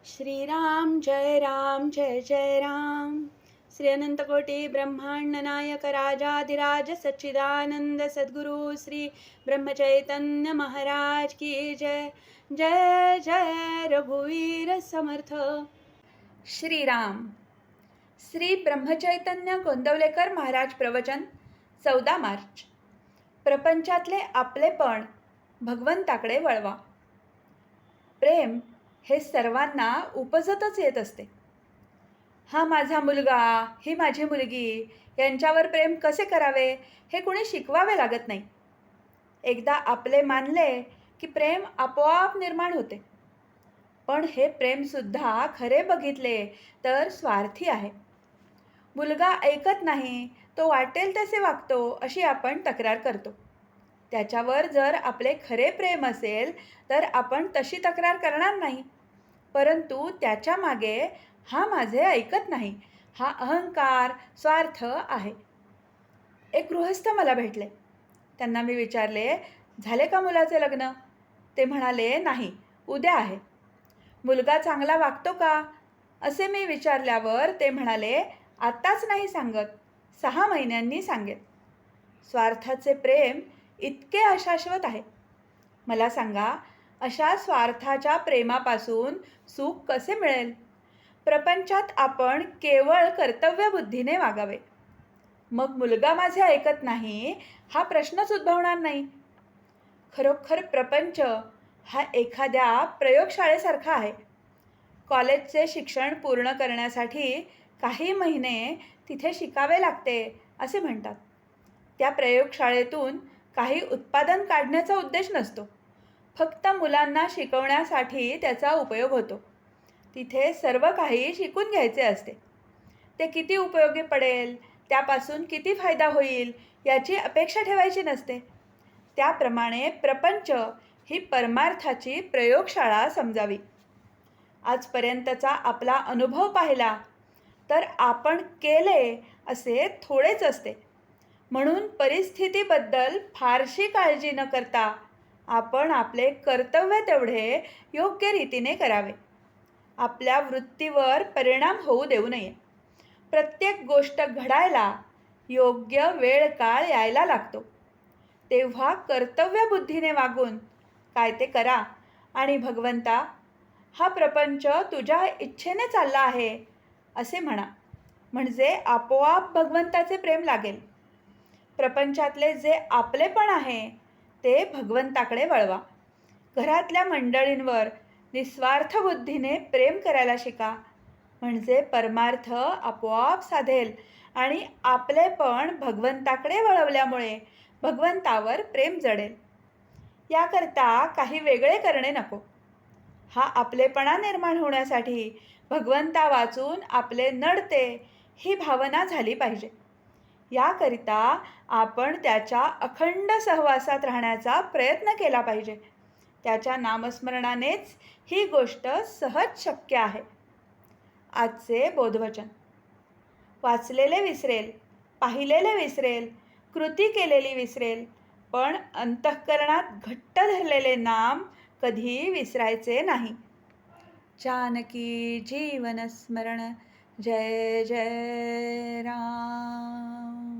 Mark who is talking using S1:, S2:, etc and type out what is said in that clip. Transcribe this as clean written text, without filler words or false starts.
S1: श्रीराम जय जय राम। श्री अनंतकोटी ब्रह्मांड नायक राजाधिराज सच्चिदानंद सद्गुरु श्री ब्रह्मचैतन्य महाराज की जय। जय जय रघुवीर समर्थ। श्रीराम। श्री ब्रह्मचैतन्य गोंदवलेकर महाराज प्रवचन 14 मार्च। प्रपंचातले आपलेपण भगवंताकडे वळवा। प्रेम हे सर्वांना उपजतच येत असते. हा माझा मुलगा, ही माझी मुलगी यांच्यावर प्रेम कसे करावे हे कुणी शिकवावे लागत नाही. एकदा आपले मानले की प्रेम आपोआप निर्माण होते. पण हे प्रेमसुद्धा खरे बघितले तर स्वार्थी आहे. मुलगा ऐकत नाही, तो वाटेल तसे वागतो अशी आपण तक्रार करतो. त्याच्यावर जर आपले खरे प्रेम असेल तर आपण तशी तक्रार करणार नाही. परंतु त्याच्या मागे हा माझे ऐकत नाही हा अहंकार, स्वार्थ आहे. एक गृहस्थ मला भेटले. त्यांना मी विचारले, झाले का मुलाचे लग्न? ते म्हणाले, नाही, उद्या आहे. मुलगा चांगला वागतो का असे मी विचारल्यावर ते म्हणाले, आत्ताच नाही सांगत, 6 महिन्यांनी सांगेल. स्वार्थाचे प्रेम इतके अशाश्वत आहे. मला सांगा, अशा स्वार्थाच्या प्रेमापासून सुख कसे मिळेल? प्रपंचात आपण केवळ कर्तव्यबुद्धीने वागावे. मग मुलगा माझे ऐकत नाही हा प्रश्नच उद्भवणार नाही. खरोखर प्रपंच हा एखाद्या प्रयोगशाळेसारखा आहे. कॉलेजचे शिक्षण पूर्ण करण्यासाठी काही महिने तिथे शिकावे लागते असे म्हणतात. त्या प्रयोगशाळेतून काही उत्पादन काढण्याचा उद्देश नसतो. फक्त मुलांना शिकवण्यासाठी त्याचा उपयोग होतो. तिथे सर्व काही शिकून घ्यायचे असते. ते किती उपयोगी पडेल, त्यापासून किती फायदा होईल याची अपेक्षा ठेवायची नसते. त्याप्रमाणे प्रपंच ही परमार्थाची प्रयोगशाळा समजावी. आजपर्यंतचा आपला अनुभव पाहिला तर आपण केले असे थोडेच असते. म्हणून परिस्थितीबद्दल फारशी काळजी न करता आपण आपले कर्तव्य तेवढे योग्य रीतीने करावे. आपल्या वृत्तीवर परिणाम होऊ देऊ नये. प्रत्येक गोष्ट घडायला योग्य वेळ काळ यायला लागतो. तेव्हा कर्तव्यबुद्धीने वागून काय ते करा आणि भगवंता, हा प्रपंच तुझ्या इच्छेने चालला आहे असे म्हणा. म्हणजे आपोआप भगवंताचे प्रेम लागेल. प्रपंचातले जे आपलेपण आहे ते भगवंताकडे वळवा. घरातल्या मंडळींवर निस्वार्थ बुद्धीने प्रेम करायला शिका. म्हणजे परमार्थ आपोआप साधेल आणि आपलेपण भगवंताकडे वळवल्यामुळे भगवंतावर प्रेम जडेल. याकरता काही वेगळे करणे नको. हा आपलेपणा निर्माण होण्यासाठी भगवंता वाचून आपले नडते ही भावना झाली पाहिजे. याकरिता आपण त्याच्या अखंड सहवासात राहण्याचा प्रयत्न केला पाहिजे. त्याच्या नामस्मरणानेच ही गोष्ट सहज शक्य आहे. आजचे बोधवचन. वाचलेले विसरेल, पाहिलेले विसरेल, कृती केलेली विसरेल, पण अंतःकरणात घट्ट धरलेले नाम कधी विसरायचे नाही. जानकी जीवन स्मरण. जय जय राम.